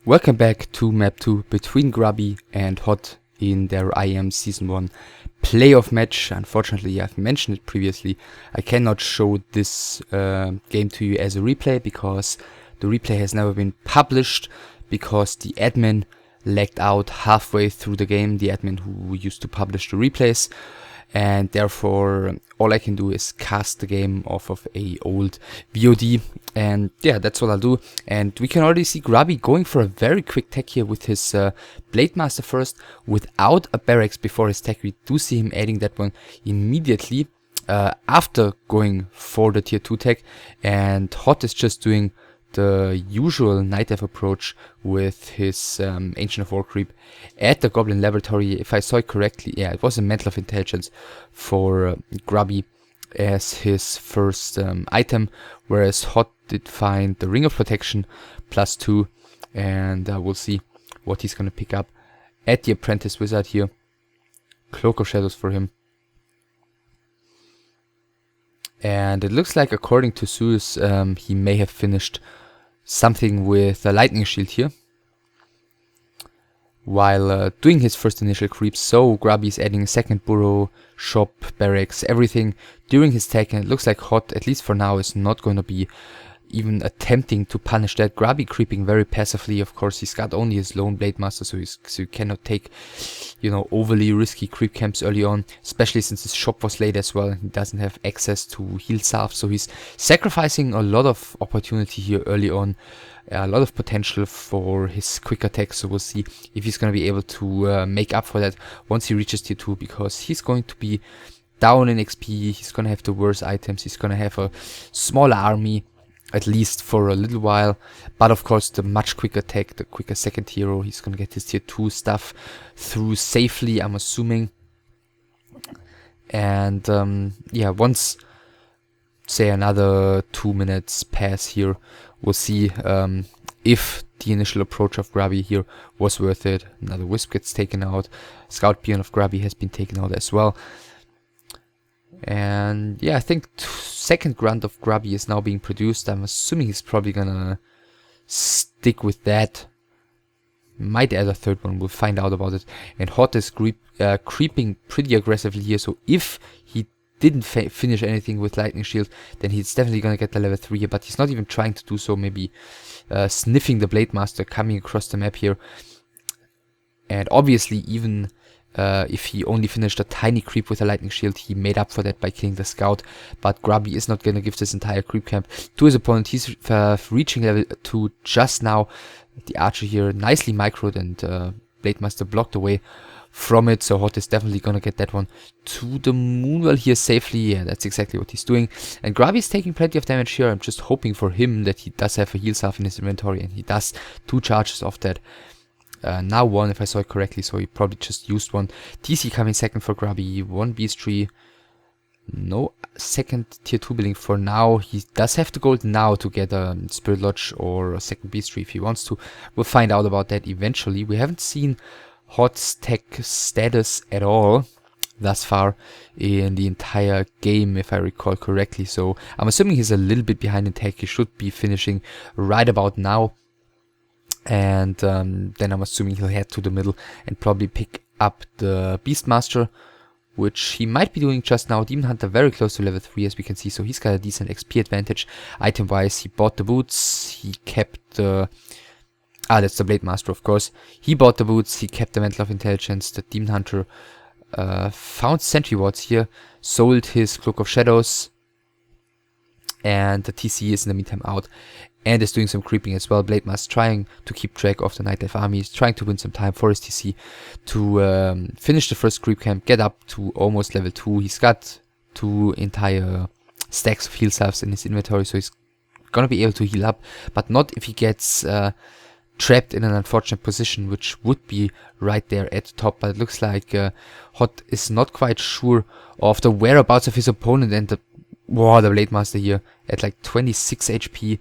Welcome back to map 2 between Grubby and HoT in their IEM Season 1 playoff match. Unfortunately, I've mentioned it previously, I cannot show this game to you as a replay because the replay has never been published because the admin lagged out halfway through the game, the admin who used to publish the replays, and therefore all I can do is cast the game off of a old VOD, and yeah, that's what I'll do. And we can already see Grubby going for a very quick tech here with his Blade Master first without a barracks before his tech. We do see him adding that one immediately after going for the tier 2 tech, and HoT is just doing the usual Night Elf approach with his Ancient of War creep at the Goblin Laboratory. If I saw it correctly, yeah, it was a Mantle of Intelligence for Grubby as his first item, whereas HoT did find the Ring of Protection +2, and we'll see what he's gonna pick up at the Apprentice Wizard here. Cloak of Shadows for him. And it looks like, according to Zeus, he may have finished something with a lightning shield here while doing his first initial creep. So Grubby is adding a second burrow, shop, barracks, everything during his tech, and it looks like HoT, at least for now, is not going to be even attempting to punish that. Grubby creeping very passively. Of course, he's got only his lone Blade Master, so you cannot take, you know, overly risky creep camps early on, especially since his shop was late as well and he doesn't have access to heal salve. So he's sacrificing a lot of opportunity here early on, a lot of potential for his quick attack. So we'll see if he's going to be able to make up for that once he reaches tier 2, because he's going to be down in XP, he's going to have the worst items, he's going to have a smaller army, at least for a little while. But of course, the much quicker tech, the quicker second hero, he's gonna get his tier 2 stuff through safely, I'm assuming. And yeah, once, say, another 2 minutes pass here, we'll see if the initial approach of Grubby here was worth it. Another Wisp gets taken out, Scout Peon of Grubby has been taken out as well. And yeah, I think second grunt of Grubby is now being produced. I'm assuming he's probably gonna stick with that. Might add a third one, we'll find out about it. And HoT is creeping pretty aggressively here, so if he didn't finish anything with Lightning Shield, then he's definitely gonna get the level 3 here, but he's not even trying to do so. Maybe sniffing the Blade Master coming across the map here. And obviously, even if he only finished a tiny creep with a lightning shield, he made up for that by killing the scout. But Grubby is not going to give this entire creep camp to his opponent. He's reaching level 2 just now. The archer here nicely microed, and Blade Master blocked away from it. So HoT is definitely going to get that one to the Moonwell here safely. Yeah, that's exactly what he's doing. And Grubby is taking plenty of damage here. I'm just hoping for him that he does have a heal salve in his inventory, and he does 2 charges of that. Now 1, if I saw it correctly, so he probably just used 1. TC coming second for Grubby, 1 Beast Tree. No second tier 2 building for now. He does have the gold now to get a Spirit Lodge or a second Beast Tree if he wants to. We'll find out about that eventually. We haven't seen HoT's tech status at all thus far in the entire game, if I recall correctly. So I'm assuming he's a little bit behind in tech. He should be finishing right about now. And then I'm assuming he'll head to the middle and probably pick up the Beastmaster, which he might be doing just now. Demon Hunter very close to level 3, as we can see, so he's got a decent XP advantage. Item wise, he bought the boots, he kept the... that's the Blade Master, of course. He bought the boots, he kept the Mantle of Intelligence. The Demon Hunter found Sentry Wards here, sold his Cloak of Shadows, and the TC is in the meantime out and is doing some creeping as well. Blade Master trying to keep track of the Night Elf army. He's trying to win some time for his TC to finish the first creep camp, get up to almost level 2. He's got 2 entire stacks of heal salves in his inventory, so he's gonna be able to heal up, but not if he gets trapped in an unfortunate position, which would be right there at the top. But it looks like HoT is not quite sure of the whereabouts of his opponent, and the Wow, the Blade Master here at like 26 HP,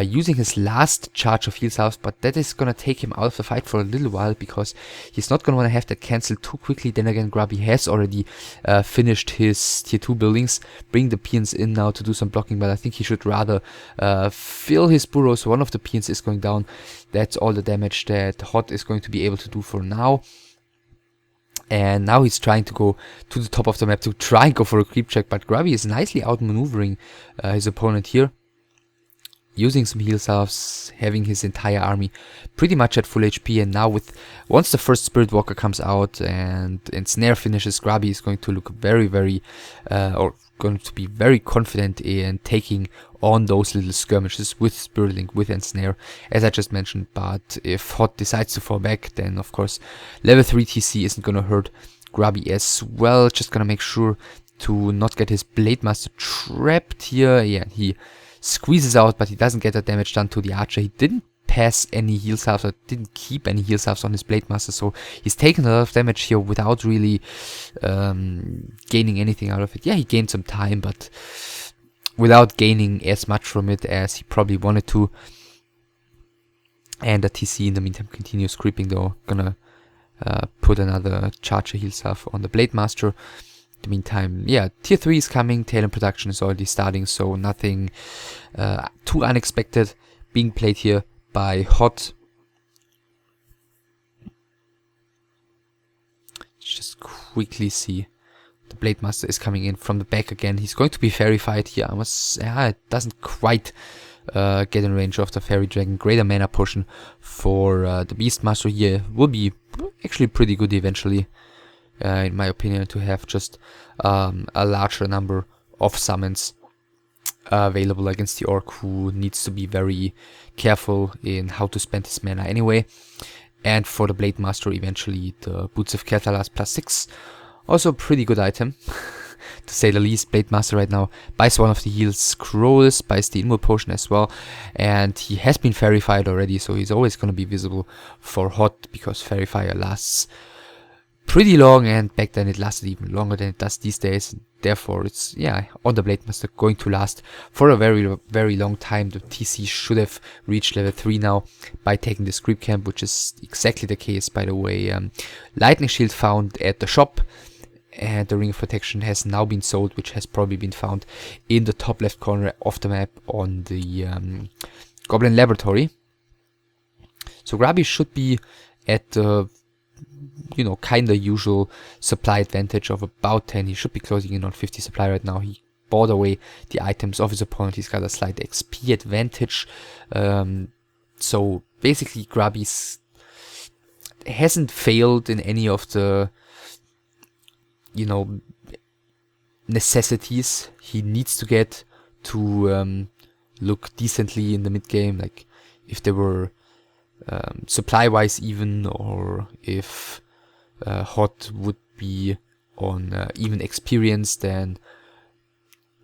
using his last charge of heal salves, but that is gonna take him out of the fight for a little while because he's not gonna wanna have that cancelled too quickly. Then again, Grubby has already finished his tier 2 buildings, bring the peons in now to do some blocking, but I think he should rather fill his burrows. One of the peons is going down. That's all the damage that HoT is going to be able to do for now. And now he's trying to go to the top of the map to try and go for a creep check, but Grubby is nicely outmaneuvering his opponent here, using some heal salves, having his entire army pretty much at full HP. And now once the first Spirit Walker comes out and Snare finishes, Grubby is going to look very going to be very confident in taking on those little skirmishes with Spirit Link, with Ensnare, as I just mentioned. But if HoT decides to fall back, then of course level 3 TC isn't gonna hurt Grubby as well. Just gonna make sure to not get his Blade Master trapped here. Yeah, he squeezes out, but he doesn't get the damage done to the archer. He didn't pass any heal salves, or didn't keep any heal salves on his Blade Master, so he's taken a lot of damage here without really gaining anything out of it. Yeah, he gained some time, but without gaining as much from it as he probably wanted to. And the TC in the meantime continues creeping though. Gonna put another charger heal salve on the Blade Master. In the meantime, yeah, tier 3 is coming, talent production is already starting, so nothing too unexpected being played here by HoT. Just quickly see. The Blade Master is coming in from the back again. He's going to be fairy-fied here. It doesn't quite get in range of the Fairy Dragon. Greater mana potion for the Beastmaster here will be actually pretty good eventually, in my opinion, to have just a larger number of summons available against the Orc, who needs to be very careful in how to spend his mana anyway. And for the Blade Master, eventually the Boots of Kel'Thuzad +6. Also a pretty good item, to say the least. Blade Master right now buys one of the heals, scrolls, buys the Inmul Potion as well, and he has been Fairy-fied already, so he's always going to be visible for HoT, because Fairy Fire lasts pretty long, and back then it lasted even longer than it does these days. Therefore, it's, yeah, on the Blade Master going to last for a very long time. The TC should have reached level 3 now by taking the Creep Camp, which is exactly the case, by the way. Lightning Shield found at the shop, and the Ring of Protection has now been sold, which has probably been found in the top left corner of the map on the Goblin Laboratory. So Grubby should be at the, you know, kinda usual supply advantage of about 10. He should be closing in on 50 supply right now. He bought away the items of his opponent. He's got a slight XP advantage. So basically Grubby hasn't failed in any of the, you know, necessities he needs to get to look decently in the mid game. Like if they were supply wise even, or if HoT would be on even experience, then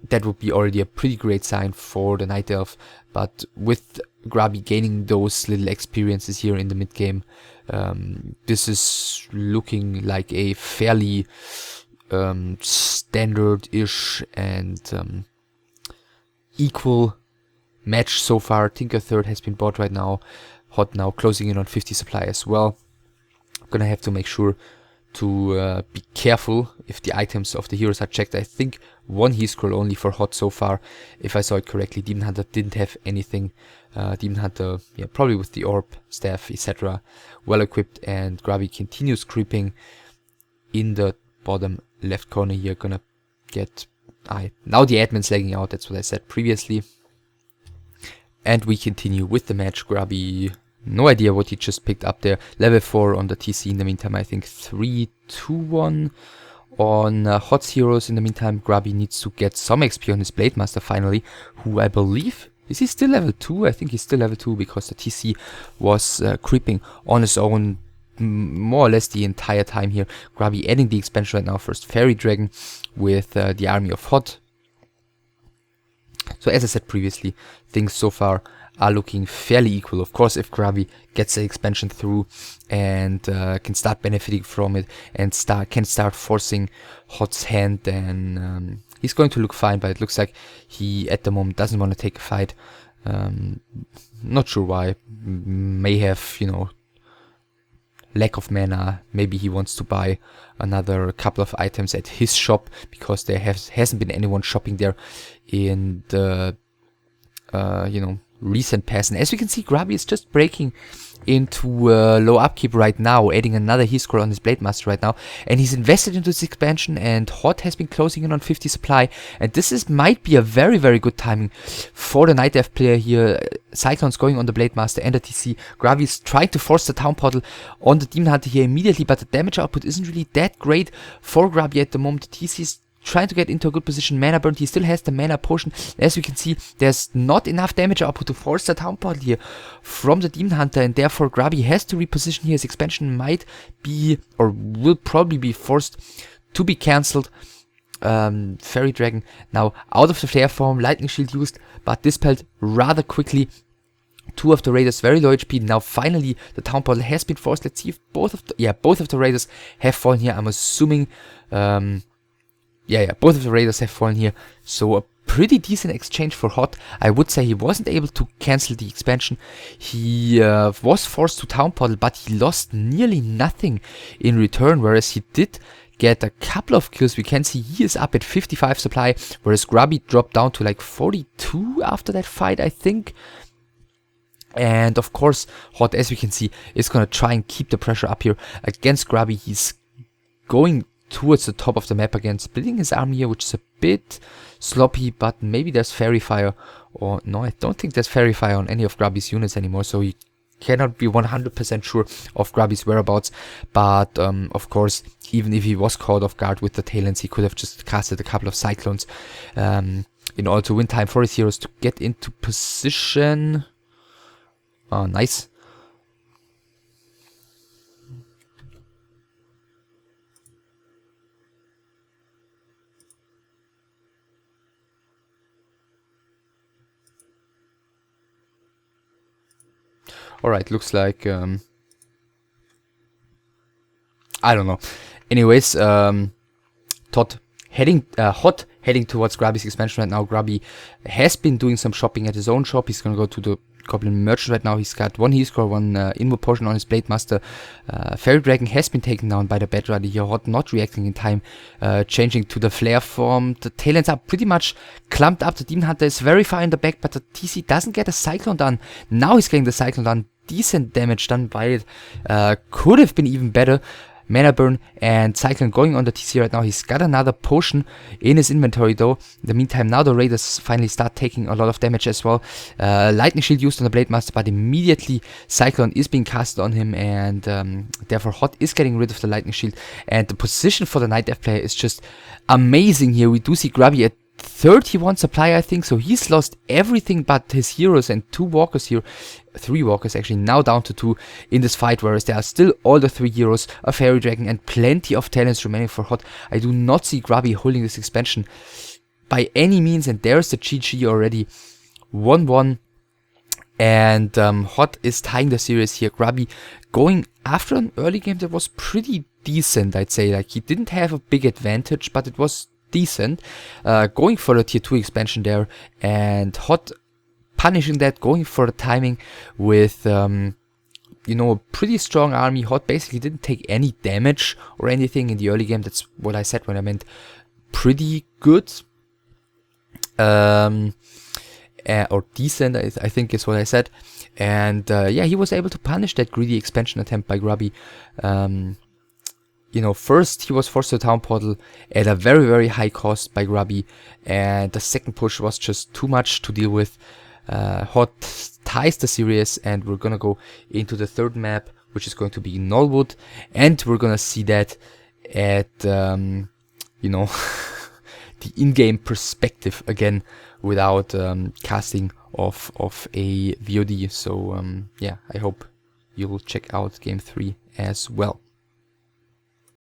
that would be already a pretty great sign for the Night Elf. But with Grubby gaining those little experiences here in the mid game, this is looking like a fairly standard-ish and equal match so far. Tinker Third has been bought right now. HoT now closing in on 50 supply as well. I'm gonna have to make sure to be careful if the items of the heroes are checked. I think one heal scroll only for HoT so far, if I saw it correctly. Demon Hunter didn't have anything. Demon Hunter, yeah, probably with the orb, staff, etc. well equipped, and Grubby continues creeping in the bottom left corner here. Gonna get now the admin's lagging out, that's what I said previously. And we continue with the match. Grubby, no idea what he just picked up there. Level 4 on the TC in the meantime. I think 3-2-1 on HoT's heroes. In the meantime, Grubby needs to get some XP on his Blade Master finally, who I believe, is he still level 2? I think he's still level 2, because the TC was creeping on his own more or less the entire time here. Grubby adding the expansion right now. First Fairy Dragon with the army of HoT. So as I said previously, things so far are looking fairly equal. Of course, if Grubby gets the expansion through and can start benefiting from it and can start forcing HoT's hand, then he's going to look fine, but it looks like he at the moment doesn't want to take a fight. Not sure why. May have, you know, lack of mana. Maybe he wants to buy another couple of items at his shop, because there hasn't been anyone shopping there in the you know, recent past. And as we can see, Grubby is just breaking into low upkeep right now, adding another heat scroll on his Blade Master right now, and he's invested into this expansion, and HoT has been closing in on 50 supply, and this might be a very, very good timing for the Night Elf player here. Cyclone's going on the Blade Master and the TC. Grubby's trying to force the Town Portal on the Demon Hunter here immediately, but the damage output isn't really that great for Grubby at the moment. The TC's trying to get into a good position. Mana burn, he still has the mana potion. As we can see, there's not enough damage output to force the Town Portal here from the Demon Hunter, and therefore Grubby has to reposition here. His expansion might be, or will probably be, forced to be cancelled. Fairy Dragon now out of the flare form, Lightning Shield used, but dispelled rather quickly. Two of the raiders very low HP. Now finally the Town Portal has been forced. Let's see if both of the raiders have fallen here. I'm assuming both of the raiders have fallen here, so a pretty decent exchange for HoT. I would say he wasn't able to cancel the expansion. He was forced to Town Portal, but he lost nearly nothing in return, whereas he did get a couple of kills. We can see he is up at 55 supply, whereas Grubby dropped down to like 42 after that fight, I think. And of course, HoT, as we can see, is going to try and keep the pressure up here against Grubby. He's going towards the top of the map again, splitting his army here, which is a bit sloppy, but maybe there's Fairy Fire, or no, I don't think there's Fairy Fire on any of Grubby's units anymore, so you cannot be 100% sure of Grubby's whereabouts. But of course, even if he was caught off guard with the Talents, he could have just casted a couple of Cyclones in order to win time for his heroes to get into position. Oh, nice. Alright, looks like, I don't know. Anyways, HoT heading towards Grubby's expansion right now. Grubby has been doing some shopping at his own shop. He's gonna go to the Goblin Merchant right now. He's got one heat scroll, one inward potion on his Blade Master. Fairy Dragon has been taken down by the Bad Rider here. HoT not reacting in time, changing to the Flare form. The Talents are pretty much clumped up. The Demon Hunter is very far in the back, but the TC doesn't get a Cyclone done. Now he's getting the Cyclone done. Decent damage done by it. Could have been even better. Mana burn and Cyclone going on the TC right now. He's got another potion in his inventory though. In the meantime, now the raiders finally start taking a lot of damage as well. Lightning Shield used on the Blade Master, but immediately Cyclone is being cast on him, and therefore HoT is getting rid of the Lightning Shield. And the position for the Night Elf player is just amazing here. We do see Grubby at 31 supply, I think, so he's lost everything but his heroes and two walkers here. 3 walkers actually, now down to 2 in this fight, whereas there are still all the 3 heroes, a Fairy Dragon, and plenty of talents remaining for HoT. I do not see Grubby holding this expansion by any means, and there's the GG already. 1-1, and HoT is tying the series here. Grubby going after an early game that was pretty decent, I'd say. Like, he didn't have a big advantage, but it was decent. Going for the tier 2 expansion there, and HoT punishing that, going for the timing with you know, a pretty strong army. HoT basically didn't take any damage or anything in the early game. That's what I said when I meant pretty good, or decent, I think is what I said. And yeah, he was able to punish that greedy expansion attempt by Grubby. You know, first he was forced to Town Portal at a very, very high cost by Grubby, and the second push was just too much to deal with. HoT ties the series, and we're gonna go into the third map, which is going to be Nullwood, and we're gonna see that at you know, the in-game perspective again, without casting of a VOD. So yeah, I hope you'll check out game 3 as well.